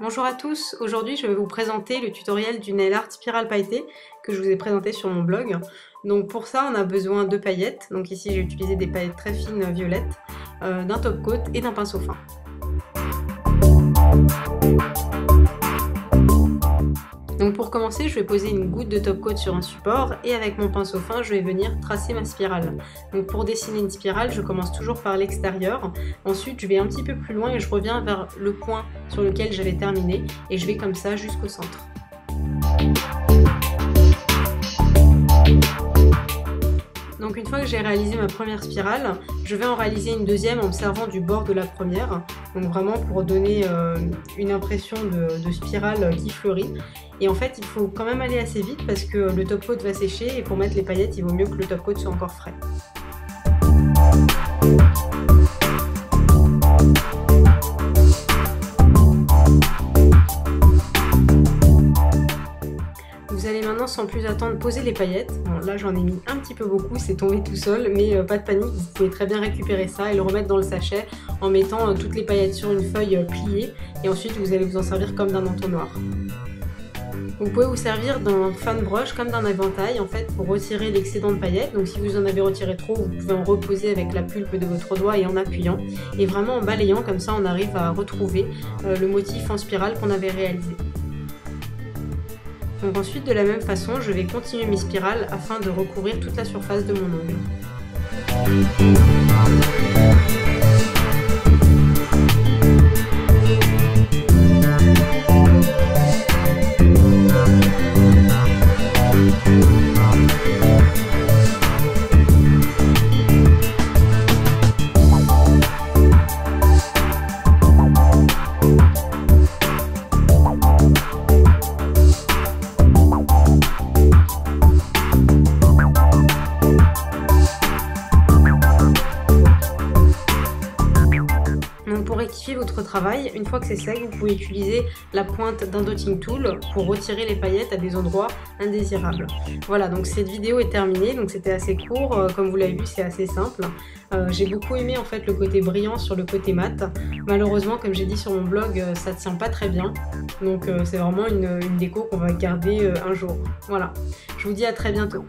Bonjour à tous, aujourd'hui je vais vous présenter le tutoriel du nail art spirale pailletée que je vous ai présenté sur mon blog. Donc pour ça on a besoin de paillettes, donc ici j'ai utilisé des paillettes très fines violettes, d'un top coat et d'un pinceau fin. Donc pour commencer, je vais poser une goutte de top coat sur un support et avec mon pinceau fin, je vais venir tracer ma spirale. Donc pour dessiner une spirale, je commence toujours par l'extérieur. Ensuite, je vais un petit peu plus loin et je reviens vers le point sur lequel j'avais terminé et je vais comme ça jusqu'au centre. Donc une fois que j'ai réalisé ma première spirale, je vais en réaliser une deuxième en me servant du bord de la première. Donc vraiment pour donner une impression de spirale qui fleurit. Et en fait il faut quand même aller assez vite parce que le top coat va sécher et pour mettre les paillettes il vaut mieux que le top coat soit encore frais. Vous allez maintenant sans plus attendre poser les paillettes. Bon, là j'en ai mis un petit peu beaucoup, c'est tombé tout seul, mais pas de panique, vous pouvez très bien récupérer ça et le remettre dans le sachet en mettant toutes les paillettes sur une feuille pliée et ensuite vous allez vous en servir comme d'un entonnoir. Vous pouvez vous servir d'un fan brush comme d'un éventail en fait pour retirer l'excédent de paillettes. Donc si vous en avez retiré trop, vous pouvez en reposer avec la pulpe de votre doigt et en appuyant. Et vraiment en balayant, comme ça on arrive à retrouver le motif en spirale qu'on avait réalisé. Donc ensuite de la même façon, je vais continuer mes spirales afin de recouvrir toute la surface de mon ongle. Pour rectifier votre travail, une fois que c'est sec, vous pouvez utiliser la pointe d'un dotting tool pour retirer les paillettes à des endroits indésirables. Voilà, donc cette vidéo est terminée, donc c'était assez court, comme vous l'avez vu c'est assez simple. J'ai beaucoup aimé en fait le côté brillant sur le côté mat. Malheureusement, comme j'ai dit sur mon blog, ça ne tient pas très bien, donc c'est vraiment une déco qu'on va garder un jour. Voilà, je vous dis à très bientôt.